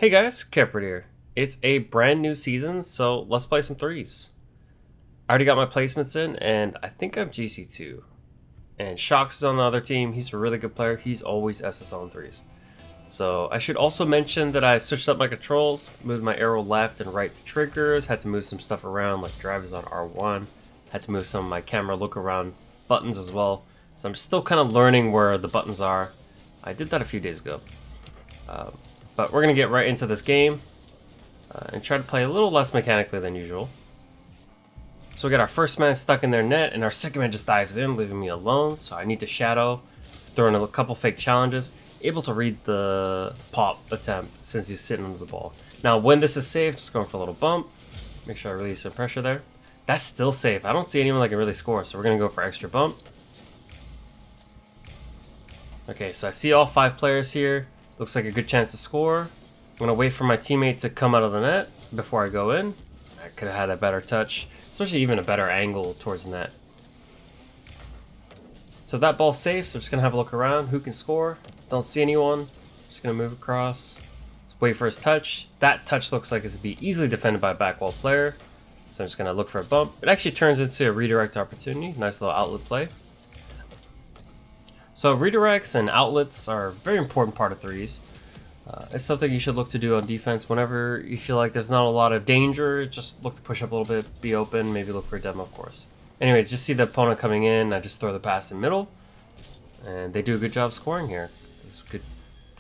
Hey guys, Kevpert here. It's a brand new season, so let's play some threes. I already got my placements in, and I think I'm GC2. And Shocks is on the other team. He's a really good player. He's always SSL in threes. So I should also mention that I switched up my controls, moved my arrow left and right to triggers, had to move some stuff around like drive is on R1, had to move some of my camera look around buttons as well. So I'm still kind of learning where the buttons are. I did that a few days ago. But we're going to get right into this game and try to play a little less mechanically than usual. So we got our first man stuck in their net, and our second man just dives in, leaving me alone. So I need to shadow, throw in a couple fake challenges, able to read the pop attempt since he's sitting under the ball. Now when this is safe, just going for a little bump. Make sure I release some pressure there. That's still safe. I don't see anyone that can really score, so we're going to go for extra bump. Okay, so I see all 5 players here. Looks like a good chance to score. I'm going to wait for my teammate to come out of the net before I go in. I could have had a better touch, especially even a better angle towards the net. So that ball's safe, so we're just going to have a look around. Who can score? Don't see anyone. Just going to move across. Let's wait for his touch. That touch looks like it's to be easily defended by a back wall player. So I'm just going to look for a bump. It actually turns into a redirect opportunity. Nice little outlet play. So redirects and outlets are a very important part of threes. It's something you should look to do on defense whenever you feel like there's not a lot of danger. Just look to push up a little bit, be open, maybe look for a demo, of course. Anyways, just see the opponent coming in. I just throw the pass in middle, and they do a good job scoring here. It's good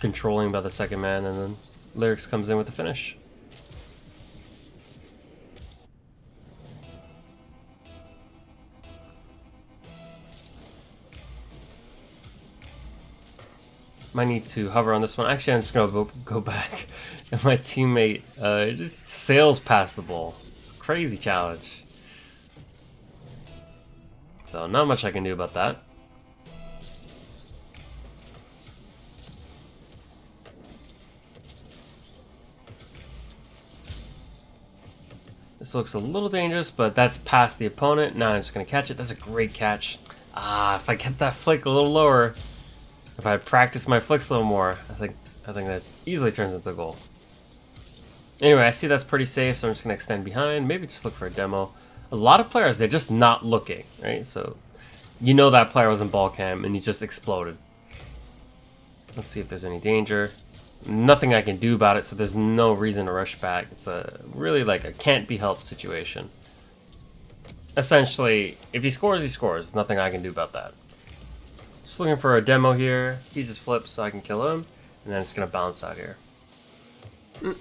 controlling by the second man, and then Lyrics comes in with the finish. Might need to hover on this one. Actually, I'm just going to go back. And my teammate just sails past the ball. Crazy challenge. So not much I can do about that. This looks a little dangerous, but that's past the opponent. Now I'm just going to catch it. That's a great catch. If I get that flick a little lower, if I practice my flicks a little more, I think that easily turns into a goal. Anyway, I see that's pretty safe, so I'm just going to extend behind. Maybe just look for a demo. A lot of players, they're just not looking, right? So you know that player was in ball cam and he just exploded. Let's see if there's any danger. Nothing I can do about it, so there's no reason to rush back. It's a really like a can't be helped situation. Essentially, if he scores, he scores. Nothing I can do about that. Just looking for a demo here. He just flips so I can kill him. And then it's going to bounce out here.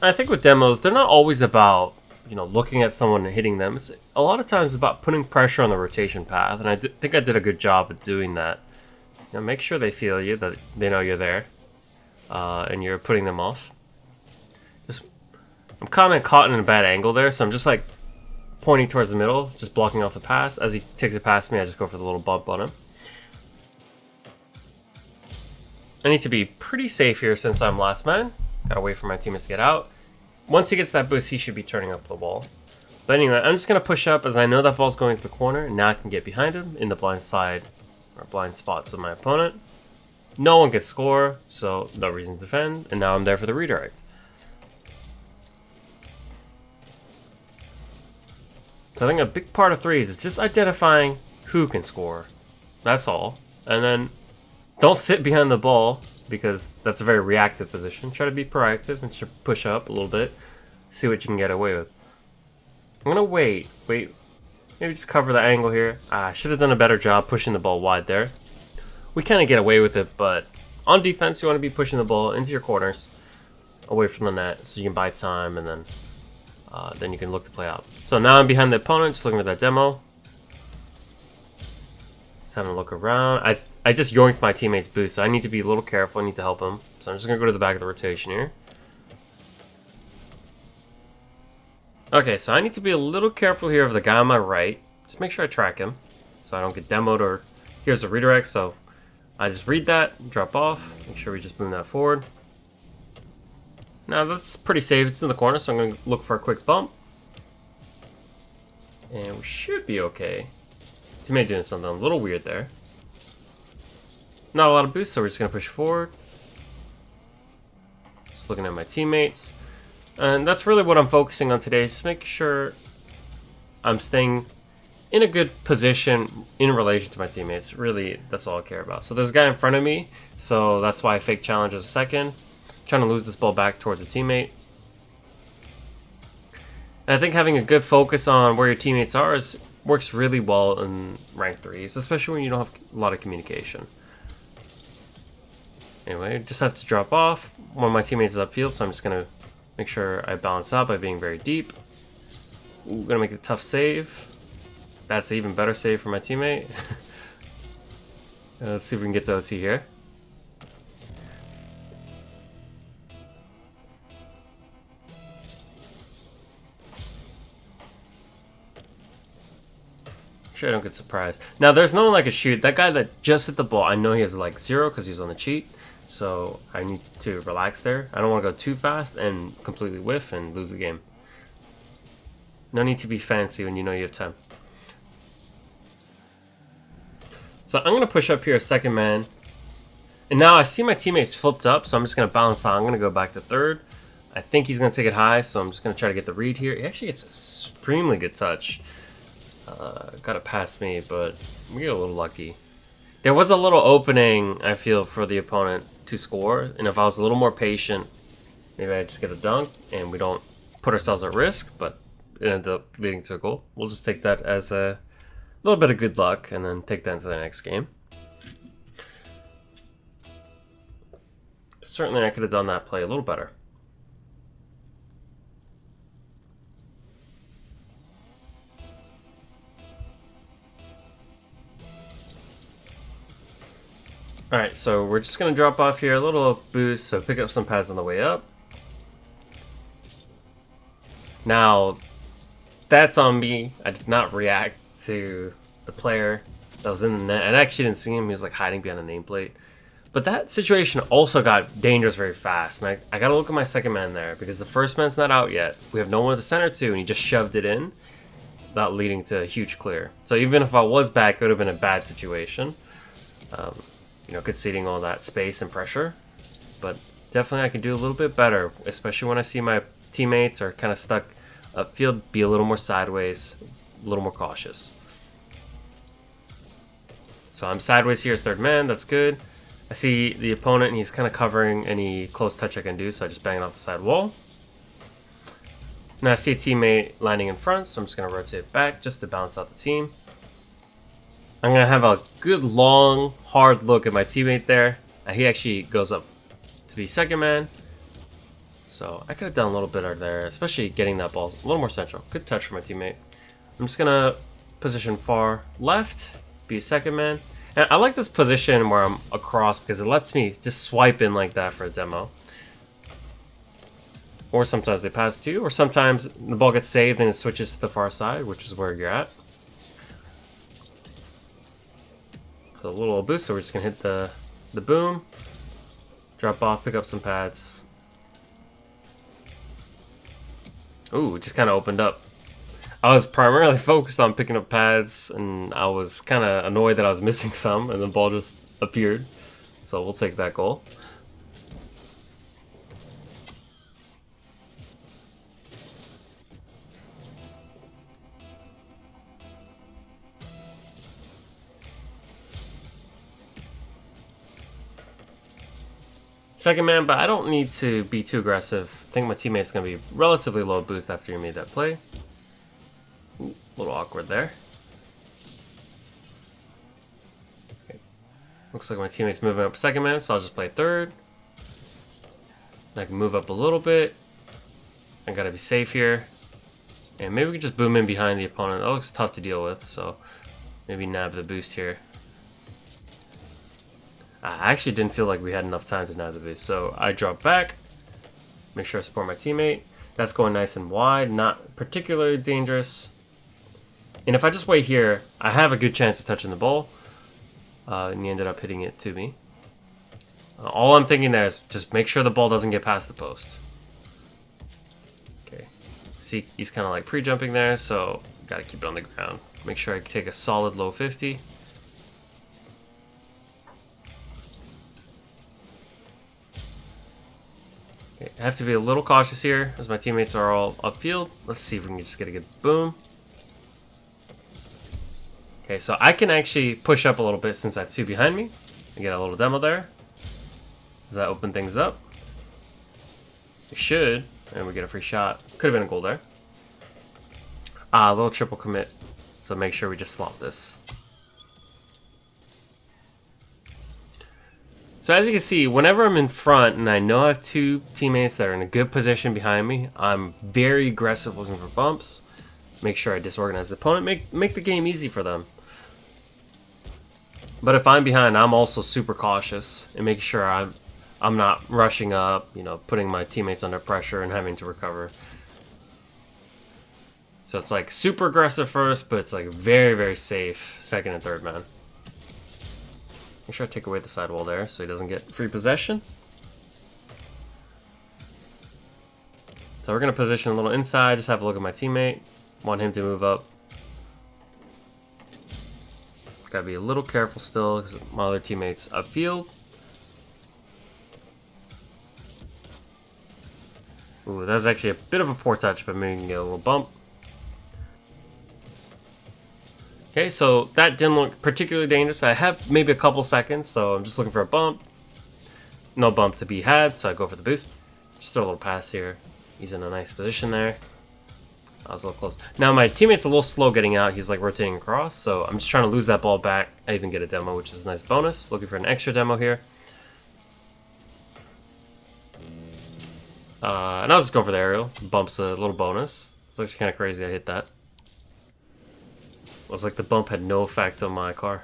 I think with demos, they're not always about, looking at someone and hitting them. It's a lot of times about putting pressure on the rotation path. And I think I did a good job of doing that. Make sure they feel you, that they know you're there. And you're putting them off. I'm kind of caught in a bad angle there. So I'm just like pointing towards the middle. Just blocking off the pass. As he takes it past me, I just go for the little bump on him. I need to be pretty safe here since I'm last man. Gotta wait for my teammates to get out. Once he gets that boost, he should be turning up the ball. But anyway, I'm just gonna push up as I know that ball's going to the corner, and now I can get behind him in the blind side or blind spots of my opponent. No one can score, so no reason to defend, and now I'm there for the redirect. So I think a big part of threes is just identifying who can score. That's all. And then don't sit behind the ball, because that's a very reactive position. Try to be proactive and push up a little bit. See what you can get away with. I'm going to wait. Maybe just cover the angle here. I should have done a better job pushing the ball wide there. We kind of get away with it, but on defense, you want to be pushing the ball into your corners, away from the net, so you can buy time, and then you can look to play out. So now I'm behind the opponent, just looking at that demo. Just having a look around. I just yoinked my teammate's boost, so I need to be a little careful. I need to help him. So I'm just going to go to the back of the rotation here. Okay, so I need to be a little careful here of the guy on my right. Just make sure I track him so I don't get demoed or here's a redirect. So I just read that, drop off, make sure we just boom that forward. Now that's pretty safe. It's in the corner, so I'm going to look for a quick bump. And we should be okay. Teammate doing something a little weird there. Not a lot of boost, so we're just going to push forward. Just looking at my teammates. And that's really what I'm focusing on today. Just making sure I'm staying in a good position in relation to my teammates. Really, that's all I care about. So there's a guy in front of me, so that's why I fake challenge as a second. Trying to lose this ball back towards a teammate. And I think having a good focus on where your teammates are works really well in rank 3s, especially when you don't have a lot of communication. Anyway, just have to drop off. One of my teammates is upfield, so I'm just going to make sure I balance out by being very deep. Ooh, gonna make a tough save. That's an even better save for my teammate. Let's see if we can get to OT here. Sure, I don't get surprised. Now, there's no one I could shoot. That guy that just hit the ball, I know he has like 0 because he was on the cheat. So I need to relax there. I don't want to go too fast and completely whiff and lose the game. No need to be fancy when you know you have time. So I'm going to push up here a second man. And now I see my teammates flipped up, so I'm just going to balance out. I'm going to go back to third. I think he's going to take it high, so I'm just going to try to get the read here. He actually gets a extremely good touch. Got it past me, but we get a little lucky. There was a little opening, I feel, for the opponent to score. And if I was a little more patient, maybe I just get a dunk and we don't put ourselves at risk, but it ended up leading to a goal. We'll just take that as a little bit of good luck and then take that into the next game. Certainly I could have done that play a little better. Alright, so we're just going to drop off here, a little boost, so pick up some pads on the way up. Now, that's on me. I did not react to the player that was in the net. I actually didn't see him. He was like hiding behind a nameplate. But that situation also got dangerous very fast. And I got to look at my second man there because the first man's not out yet. We have no one at the center too, and he just shoved it in, not leading to a huge clear. So even if I was back, it would have been a bad situation. You know, conceding all that space and pressure. But definitely I can do a little bit better, especially when I see my teammates are kind of stuck upfield. Be a little more sideways, a little more cautious. So I'm sideways here as third man, that's good. I see the opponent and he's kind of covering any close touch I can do, so I just bang it off the side wall. Now I see a teammate landing in front, so I'm just going to rotate back just to balance out the team. I'm going to have a good, long, hard look at my teammate there. He actually goes up to be second man. So I could have done a little better there, especially getting that ball a little more central. Good touch for my teammate. I'm just going to position far left, be a second man. And I like this position where I'm across because it lets me just swipe in like that for a demo. Or sometimes they pass to you, or sometimes the ball gets saved and it switches to the far side, which is where you're at. A little boost, so we're just gonna hit the boom, drop off, pick up some pads. Ooh, just kind of opened up. I was primarily focused on picking up pads, and I was kind of annoyed that I was missing some, and the ball just appeared. So we'll take that goal. Second man, but I don't need to be too aggressive. I think my teammate's going to be relatively low boost after you made that play. Ooh, a little awkward there. Okay. Looks like my teammate's moving up second man, so I'll just play third. I can move up a little bit. I got to be safe here. And maybe we can just boom in behind the opponent. That looks tough to deal with, so maybe nab the boost here. I actually didn't feel like we had enough time to nab the boost, so I drop back, make sure I support my teammate. That's going nice and wide, not particularly dangerous. And if I just wait here, I have a good chance of touching the ball, and he ended up hitting it to me. All I'm thinking there is just make sure the ball doesn't get past the post. Okay, see, he's kind of like pre-jumping there, so gotta keep it on the ground. Make sure I take a solid low 50. Okay, I have to be a little cautious here as my teammates are all upfield. Let's see if we can just get a good boom. Okay, so I can actually push up a little bit since I have two behind me. I get a little demo there. Does that open things up? It should. And we get a free shot. Could have been a goal there. A little triple commit. So make sure we just slot this. So as you can see, whenever I'm in front and I know I have two teammates that are in a good position behind me, I'm very aggressive looking for bumps. Make sure I disorganize the opponent, make the game easy for them. But if I'm behind, I'm also super cautious and making sure I'm not rushing up, you know, putting my teammates under pressure and having to recover. So it's like super aggressive first, but it's like very, very safe second and third man. Make sure I take away the sidewall there so he doesn't get free possession. So we're going to position a little inside, just have a look at my teammate. Want him to move up. Gotta be a little careful still because my other teammate's upfield. Ooh, that's actually a bit of a poor touch, but maybe we can get a little bump. Okay, so that didn't look particularly dangerous. I have maybe a couple seconds, so I'm just looking for a bump. No bump to be had, so I go for the boost. Just throw a little pass here. He's in a nice position there. I was a little close. Now my teammate's a little slow getting out. He's like rotating across, so I'm just trying to lose that ball back. I even get a demo, which is a nice bonus. Looking for an extra demo here. And I'll just go for the aerial. Bump's a little bonus. It's actually kind of crazy I hit that. It was like the bump had no effect on my car.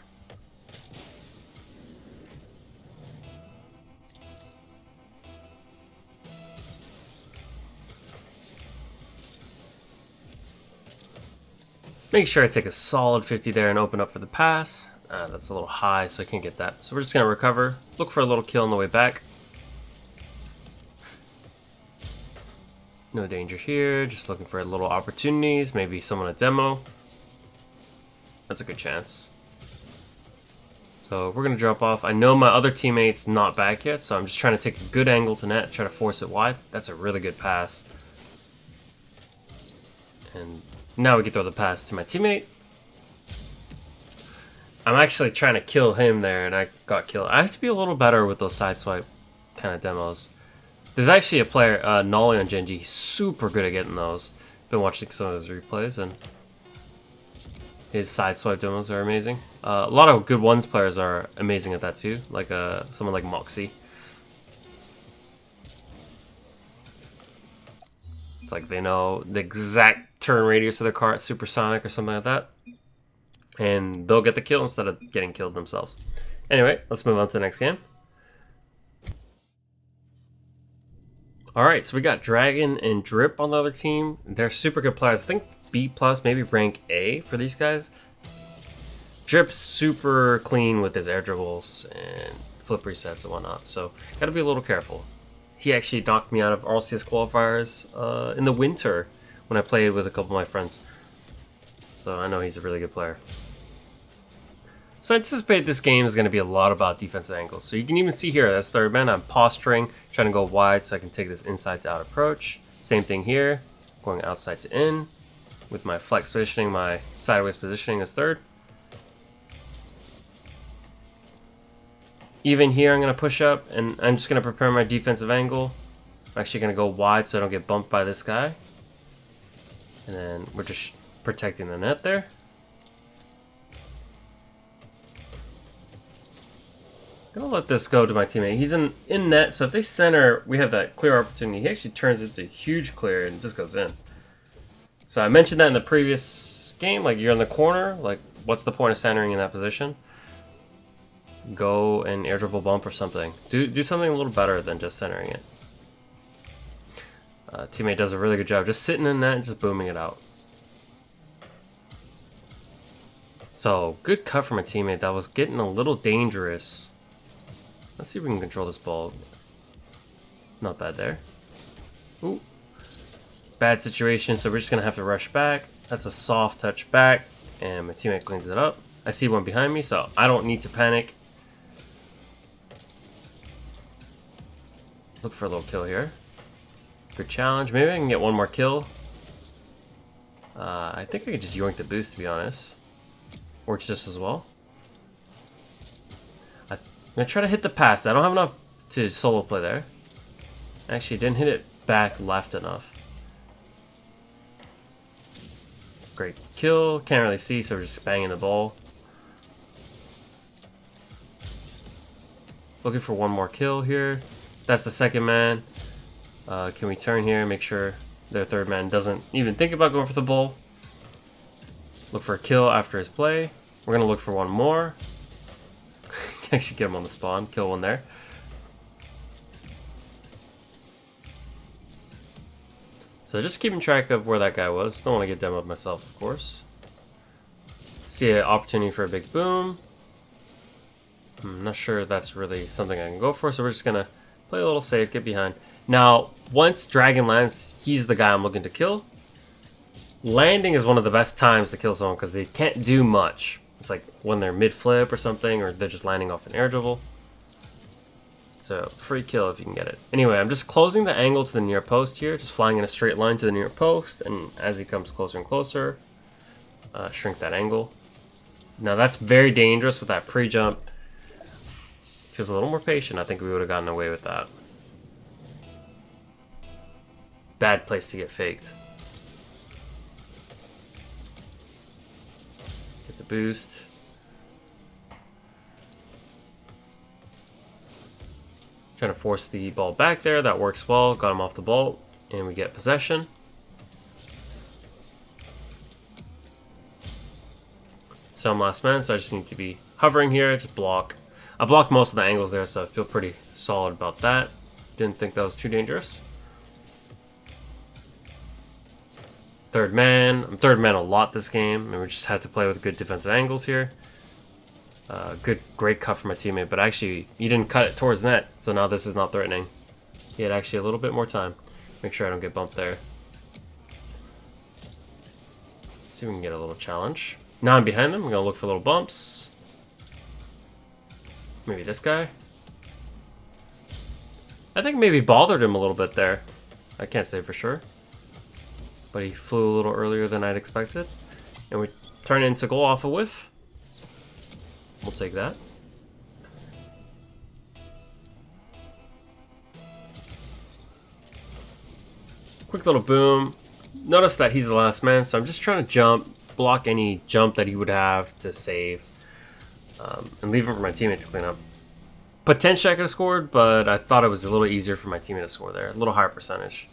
Make sure I take a solid 50 there and open up for the pass. That's a little high, so I can't get that. So we're just going to recover. Look for a little kill on the way back. No danger here. Just looking for little opportunities. Maybe someone a demo. That's a good chance. So we're going to drop off. I know my other teammate's not back yet, so I'm just trying to take a good angle to net, try to force it wide. That's a really good pass. And now we can throw the pass to my teammate. I'm actually trying to kill him there, and I got killed. I have to be a little better with those sideswipe kind of demos. There's actually a player, Nolly on Genji. He's super good at getting those. Been watching some of his replays, and his sideswipe demos are amazing. A lot of good ones players are amazing at that too, like someone like Moxie. It's like they know the exact turn radius of their car at supersonic or something like that, and they'll get the kill instead of getting killed themselves. Anyway, let's move on to the next game. Alright, so we got Dragon and Drip on the other team. They're super good players. I think B+, maybe rank A for these guys. Drip's super clean with his air dribbles and flip resets and whatnot, so gotta be a little careful. He actually knocked me out of RCS qualifiers in the winter when I played with a couple of my friends. So I know he's a really good player. So I anticipate this game is going to be a lot about defensive angles. So you can even see here, as third man, I'm posturing, trying to go wide so I can take this inside to out approach. Same thing here, going outside to in with my flex positioning, my sideways positioning as third. Even here, I'm going to push up, and I'm just going to prepare my defensive angle. I'm actually going to go wide so I don't get bumped by this guy. And then we're just protecting the net there. I'm gonna let this go to my teammate. He's in net, so if they center, we have that clear opportunity. He actually turns into a huge clear and just goes in. So I mentioned that in the previous game, like you're in the corner, like what's the point of centering in that position? Go and air dribble bump or something. Do something a little better than just centering it. Teammate does a really good job just sitting in net and just booming it out. So good cut from a teammate. That was getting a little dangerous. Let's see if we can control this ball. Not bad there. Ooh. Bad situation, so we're just going to have to rush back. That's a soft touch back, and my teammate cleans it up. I see one behind me, so I don't need to panic. Look for a little kill here. Good challenge. Maybe I can get one more kill. I think I could just yoink the boost, to be honest. Works just as well. I'm going to try to hit the pass. I don't have enough to solo play there. Actually, didn't hit it back left enough. Great kill. Can't really see, so we're just banging the ball. Looking for one more kill here. That's the second man. Can we turn here and make sure their third man doesn't even think about going for the ball? Look for a kill after his play. We're going to look for one more. Actually get him on the spawn. Kill one there. So just keeping track of where that guy was. Don't want to get demoed myself, of course. See an opportunity for a big boom. I'm not sure that's really something I can go for, so we're just going to play a little safe, get behind. Now, once Dragon lands, he's the guy I'm looking to kill. Landing is one of the best times to kill someone because they can't do much. It's like when they're mid-flip or something, or they're just landing off an air dribble. It's a free kill if you can get it. Anyway, I'm just closing the angle to the near post here, just flying in a straight line to the near post, and as he comes closer and closer, shrink that angle. Now that's very dangerous with that pre-jump. If he was a little more patient, I think we would have gotten away with that. Bad place to get faked. Get the boost. Trying to force the ball back there. That works well. Got him off the ball. And we get possession. So I'm last man, so I just need to be hovering here. Just block. I blocked most of the angles there, so I feel pretty solid about that. Didn't think that was too dangerous. Third man. I'm third man a lot this game, and we just had to play with good defensive angles here. Great cut from my teammate, but actually, he didn't cut it towards net, so now this is not threatening. He had actually a little bit more time. Make sure I don't get bumped there. See if we can get a little challenge. Now I'm behind him. I'm going to look for little bumps. Maybe this guy. I think maybe bothered him a little bit there. I can't say for sure. But he flew a little earlier than I'd expected. And we turn it into goal off a whiff. We'll take that. Quick little boom. Notice that he's the last man, so I'm just trying to jump, block any jump that he would have to save, and leave him for my teammate to clean up. Potentially I could have scored, but I thought it was a little easier for my teammate to score there. A little higher percentage.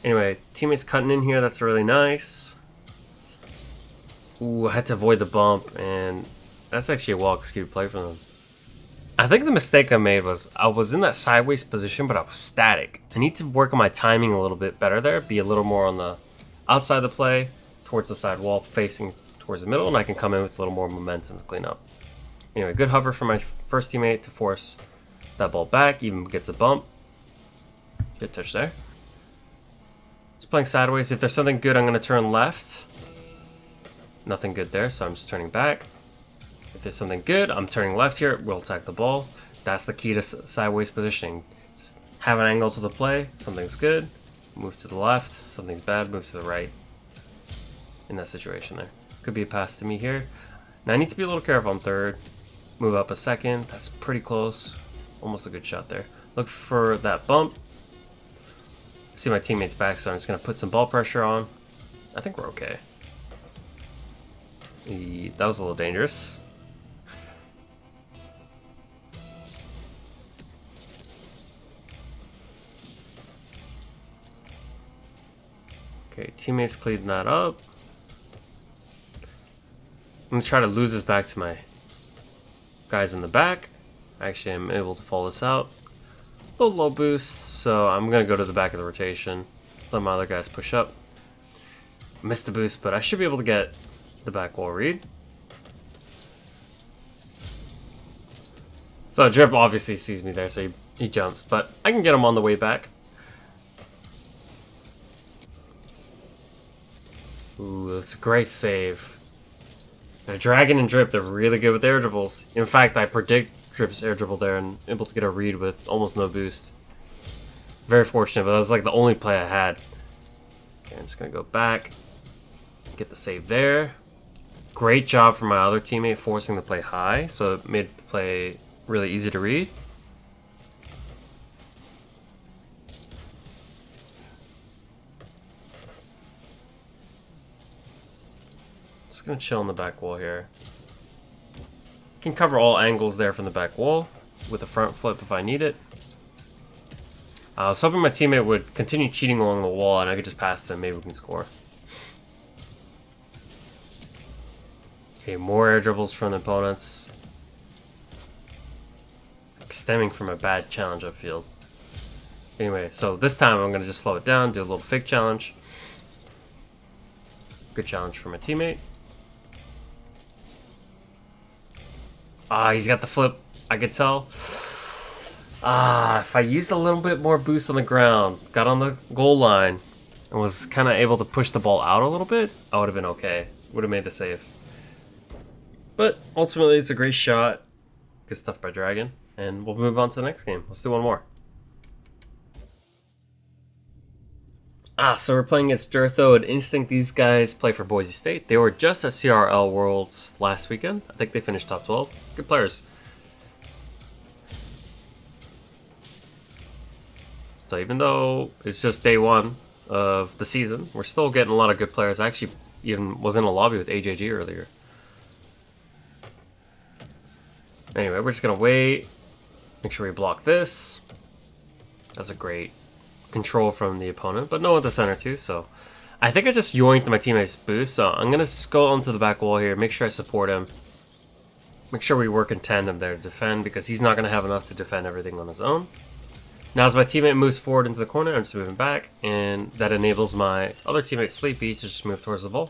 Anyway, teammate's cutting in here. That's really nice. Ooh, I had to avoid the bump, and that's actually a well-executed play from them. I think the mistake I made was I was in that sideways position, but I was static. I need to work on my timing a little bit better there, be a little more on the outside of the play, towards the side wall, facing towards the middle, and I can come in with a little more momentum to clean up. Anyway, good hover for my first teammate to force that ball back, even gets a bump. Good touch there. Just playing sideways. If there's something good, I'm going to turn left. Nothing good there, so I'm just turning back. If there's something good, I'm turning left here. We'll attack the ball. That's the key to sideways positioning. Just have an angle to the play. Something's good. Move to the left. Something's bad. Move to the right. In that situation there. Could be a pass to me here. Now I need to be a little careful. I'm third. Move up a second. That's pretty close. Almost a good shot there. Look for that bump. See my teammate's back, so I'm just going to put some ball pressure on. I think we're okay. That was a little dangerous. Okay, teammates cleaned that up. I'm going to try to lose this back to my guys in the back. Actually, I'm able to follow this out. A little low boost, so I'm going to go to the back of the rotation. Let my other guys push up. Missed the boost, but I should be able to get the back wall read. So Drip obviously sees me there, so he jumps, but I can get him on the way back. Ooh, that's a great save. Now, Dragon and Drip, they're really good with air dribbles. In fact, I predict Drip's air dribble there and able to get a read with almost no boost. Very fortunate, but that was like the only play I had. Okay, I'm just gonna go back, get the save there. Great job from my other teammate forcing the play high, so it made the play really easy to read. Just gonna chill on the back wall here. Can cover all angles there from the back wall with a front flip if I need it. I was hoping my teammate would continue cheating along the wall and I could just pass them. Maybe we can score. Okay, more air dribbles from the opponents. Stemming from a bad challenge upfield. Anyway, so this time I'm going to just slow it down, do a little fake challenge. Good challenge for my teammate. Ah, he's got the flip, I could tell. Ah, if I used a little bit more boost on the ground, got on the goal line, and was kind of able to push the ball out a little bit, I would have been okay. Would have made the save. But ultimately, it's a great shot. Good stuff by Dragon. And we'll move on to the next game. Let's do one more. So we're playing against Durtho and Instinct. These guys play for Boise State. They were just at CRL Worlds last weekend. I think they finished top 12. Good players. So even though it's just day one of the season, we're still getting a lot of good players. I actually even was in a lobby with AJG earlier. Anyway, we're just going to wait. Make sure we block this. That's a great control from the opponent, but no at the center too, so I think I just yoinked my teammate's boost, so I'm gonna just go onto the back wall here, make sure I support him, make sure we work in tandem there to defend, because he's not gonna have enough to defend everything on his own. Now as my teammate moves forward into the corner, I'm just moving back, and that enables my other teammate Sleepy to just move towards the ball.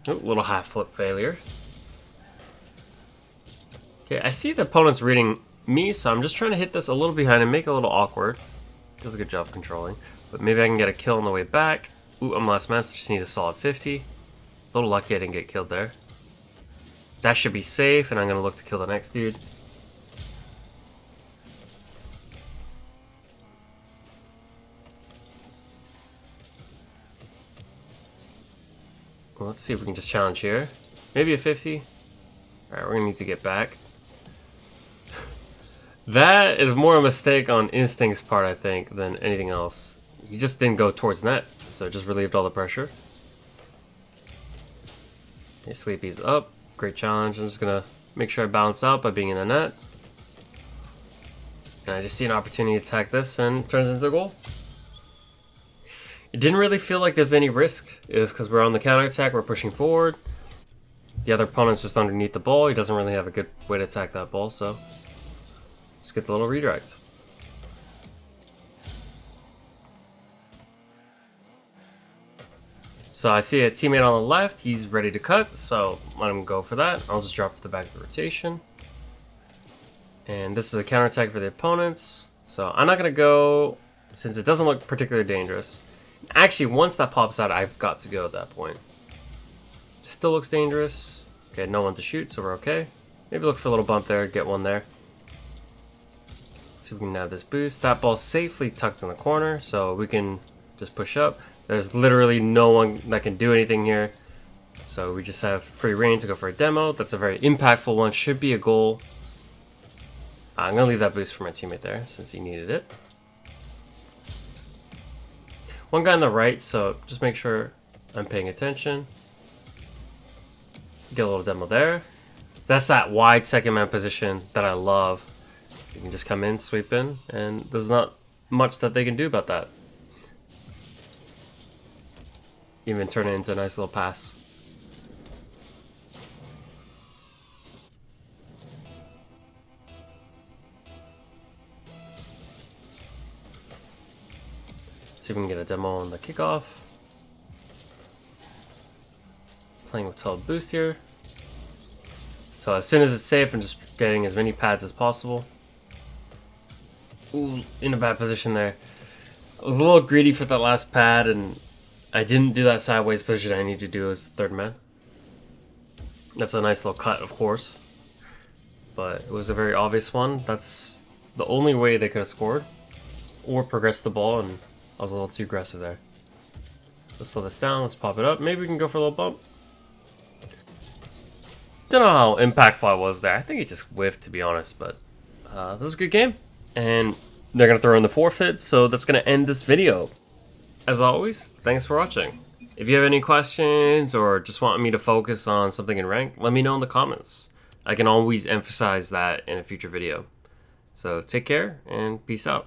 Oh, little half flip failure. Okay, I see the opponent's reading me, so I'm just trying to hit this a little behind and make it a little awkward. Does a good job controlling. But maybe I can get a kill on the way back. Ooh, I'm last man, so just need a solid 50. A little lucky I didn't get killed there. That should be safe, and I'm going to look to kill the next dude. Well, let's see if we can just challenge here. Maybe a 50. Alright, we're going to need to get back. That is more a mistake on Instinct's part, I think, than anything else. He just didn't go towards net, so it just relieved all the pressure. Okay, Sleepy's up. Great challenge. I'm just going to make sure I balance out by being in the net. And I just see an opportunity to attack this and turns into a goal. It didn't really feel like there's any risk. It was because we're on the counter attack, we're pushing forward. The other opponent's just underneath the ball. He doesn't really have a good way to attack that ball, so just get the little redirect. So I see a teammate on the left. He's ready to cut, so let him go for that. I'll just drop to the back of the rotation. And this is a counter attack for the opponents. So I'm not going to go, since it doesn't look particularly dangerous. Actually, once that pops out, I've got to go at that point. Still looks dangerous. Okay, no one to shoot, so we're okay. Maybe look for a little bump there, get one there. Let's see if we can nab this boost. That ball's safely tucked in the corner, so we can just push up. There's literally no one that can do anything here. So we just have free reign to go for a demo. That's a very impactful one, should be a goal. I'm going to leave that boost for my teammate there, since he needed it. One guy on the right, so just make sure I'm paying attention. Get a little demo there. That's that wide second man position that I love. You can just come in, sweep in, and there's not much that they can do about that. Even turn it into a nice little pass. See if we can get a demo on the kickoff. Playing with 12 boost here. So as soon as it's safe, I'm just getting as many pads as possible. Ooh, in a bad position there. I was a little greedy for that last pad, and I didn't do that sideways position I need to do as third man. That's a nice little cut, of course. But it was a very obvious one. That's the only way they could have scored. Or progressed the ball, and I was a little too aggressive there. Let's slow this down, let's pop it up. Maybe we can go for a little bump. Don't know how impactful I was there. I think it just whiffed, to be honest, but this was a good game. And they're going to throw in the forfeit, so that's going to end this video. As always, thanks for watching. If you have any questions or just want me to focus on something in rank, let me know in the comments. I can always emphasize that in a future video. So take care and peace out.